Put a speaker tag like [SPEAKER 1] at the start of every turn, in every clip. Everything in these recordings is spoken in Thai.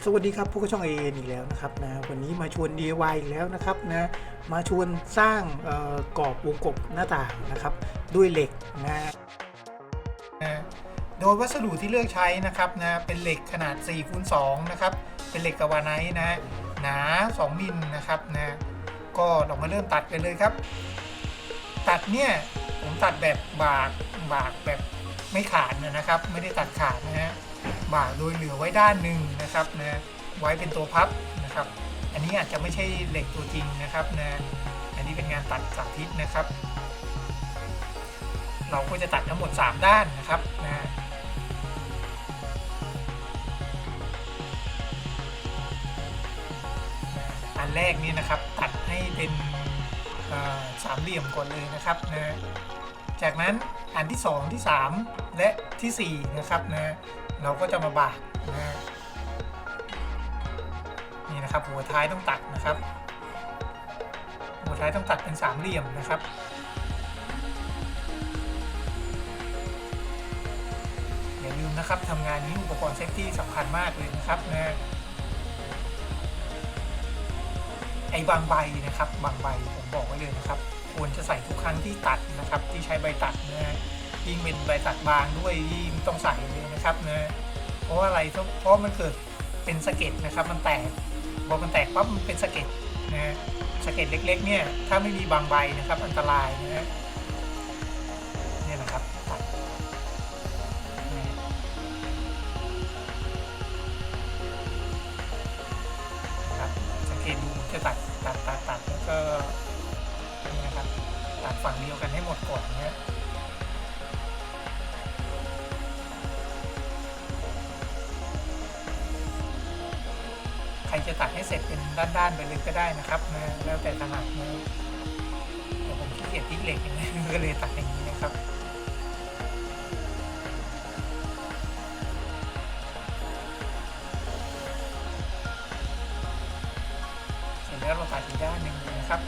[SPEAKER 1] สวัสดีครับพวกช่องเออีกแล้วนะครับนะวันนี้มาชวน DIY อีกแล้วนะครับนะมาชวนสร้างกรอบวงกบหน้าต่างนะครับด้วยเหล็กนะโดยวัสดุที่เลือกใช้นะครับนะเป็นเหล็กขนาด4คูณ2นะครับเป็นเหล็กกาวาไนท์นะหนา2มิลนะครับนะก็เรามาเริ่มตัดกันเลยครับตัดเนี่ยผมตัดแบบบากแบบไม่ขาดนะครับไม่ได้ตัดขาดนะฮะบากโดยเหลือไว้ด้านหนึ่งนะครับนะไว้เป็นตัวพับนะครับอันนี้อาจจะไม่ใช่เหล็กตัวจริงนะครับนะอันนี้เป็นงานตัดสาธิตนะครับเราก็จะตัดทั้งหมด3ด้านนะครับนะอันแรกนี่นะครับตัดให้เป็นสามเหลี่ยมก่อนเลยนะครับนะจากนั้นอันที่2ที่3และที่4นะครับนะเราก็จะมาบากนะนี่นะครับหัวท้ายต้องตัดนะครับหัวท้ายต้องตัดเป็นสามเหลี่ยมนะครับอย่าลืมนะครับทำงานนี้อุปกรณ์เซฟตี้สำคัญมากเลยนะครับนะไอ้บางใบนะครับบางใบผมบอกไว้เลยนะครับควรจะใส่ทุกครั้งที่ตัดนะครับที่ใช้ใบตัดนะยิ่งเป็นใบตัดบางด้วยยิ่งต้องใส่เลยนะครับนะเพราะว่าอะไรเพราะมันเกิดเป็นสะเก็ดนะครับมันแตกพอมันแตกปั๊บมันเป็นสะเก็ดนะสะเก็ดเล็กๆเนี่ยถ้าไม่มีบางใบนะครับอันตรายนะเนี่ยนะครับตัดนะครับสังเกตดูจะตัดแล้วก็นี่นะครับตัดฝั่งเดียวกันให้หมดก่อนนะใครจะตัดให้เสร็จเป็นด้านๆไปเลยก็ได้นะครับนะแล้วแต่ถนัดนะแต่ผมขี้เกียจติ๊กเหล็กอย่างนี้ก็เลยตัดอย่างนี้นะครับเสร็จแล้วเราตัดอีกด้านหนึ่งเลยนะครับ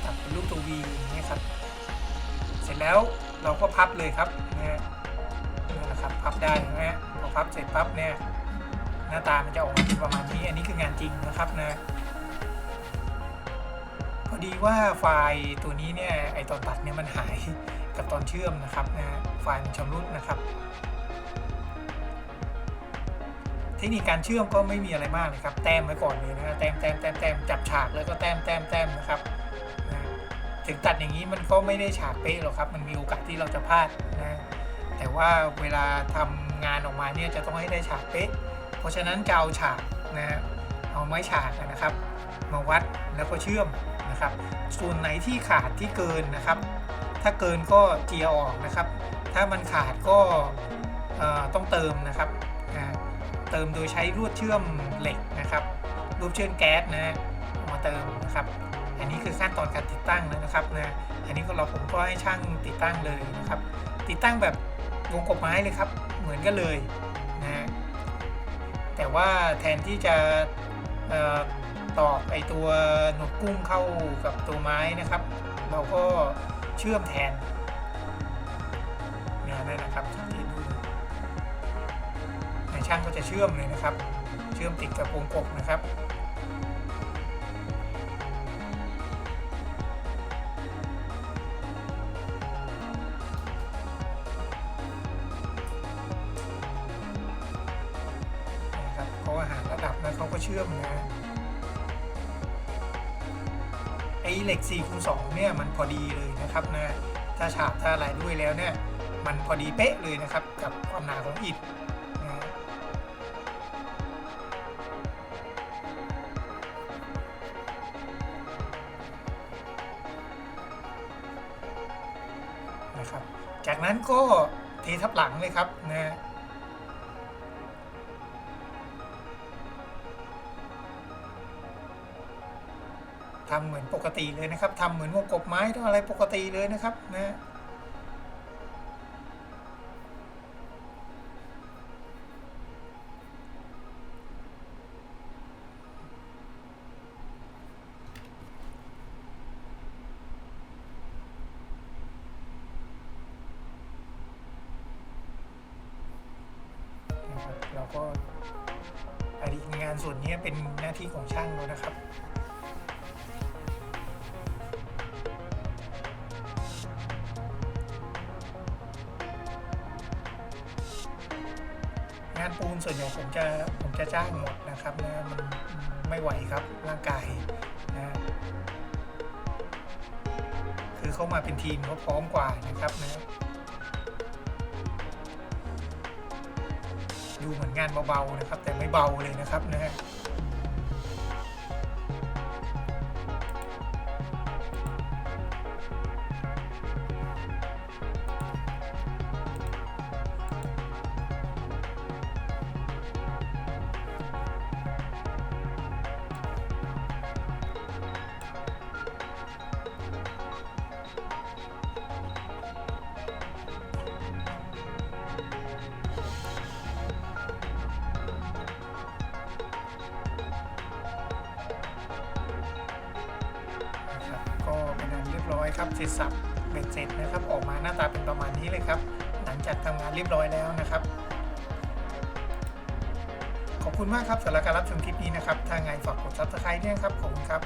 [SPEAKER 1] ตัดเป็นรูปตัว V อย่างนี้ครับเสร็จแล้วเราก็พับเลยครับนี่นะครับพับได้นะฮะพอพับเสร็จปั๊บเนี่ยหน้าตามันจะออกมาประมาณนี้อันนี้คืองานจริงนะครับนะพอดีว่าไฟล์ตัวนี้เนี่ยไอตอนตัดเนี่ยมันหายกับตอนเชื่อมนะครับนะไฟล์มันชำรุดนะครับเทคนิคการเชื่อมก็ไม่มีอะไรมากเลยครับแต้มไว้ก่อนเลยนะแต้มจับฉากแล้วก็แต้มนะครับถึงตัดอย่างนี้มันก็ไม่ได้ฉากเป๊ะหรอกครับมันมีโอกาสที่เราจะพลาดนะแต่ว่าเวลาทำงานออกมาเนี่ยจะต้องให้ได้ฉากเป๊ะเพราะฉะนั้นจะเอาฉากนะเอาไม้ฉากนะครับมาวัดแล้วก็เชื่อมนะครับส่วนไหนที่ขาดที่เกินนะครับถ้าเกินก็เจียออกนะครับถ้ามันขาดก็ต้องเติมนะครับเติมโดยใช้ลวดเชื่อมเหล็กนะครับลวดเชื่อมแก๊สนะมาเติมนะครับอันนี้คือขั้นตอนการติดตั้งนะครับนะอันนี้ผมก็ให้ช่างติดตั้งเลยนะครับติดตั้งแบบวงกบไม้เลยครับเหมือนกันเลยนะแต่ว่าแทนที่จะตอกไอตัวหนวดกุ้งเข้ากับตัวไม้นะครับเราก็เชื่อมแทนเนี่ยนั่นนะครับที่ดูช่างก็จะเชื่อมเลยนะครับเชื่อมติดกับวงกบนะครับเขาหาระดับแล้วเขาก็เชื่อมนะไอ้เหล็ก4คูณ2เนี่ยมันพอดีเลยนะครับนะถ้าฉาบถ้าอะไรด้วยแล้วเนี่ยมันพอดีเป๊ะเลยนะครับกับความหนาของอิฐนะครับจากนั้นก็เททับหลังเลยครับนะทำเหมือนปกติเลยนะครับทำเหมือนวงกบไม้ทำอะไรปกติเลยนะครับนะ เราก็งานส่วนนี้เป็นหน้าที่ของช่างเรานะครับงานปูนส่วนใหญ่ผมจะจ้างหมดนะครับนะมันไม่ไหวครับร่างกายนะคือเข้ามาเป็นทีมเขาพร้อมกว่านะครับนะดูเหมือนงานเบาๆนะครับแต่ไม่เบาเลยนะครับนะฮะก็เป็นอันเรียบร้อยครับเสร็จสับเบ็ดเสร็จนะครับออกมาหน้าตาเป็นประมาณนี้เลยครับหลังจากทำงานเรียบร้อยแล้วนะครับขอบคุณมากครับสำหรับการรับชมคลิปนี้นะครับถ้าไงฝากกด Subscribe ด้วยครับขอบคุณครับ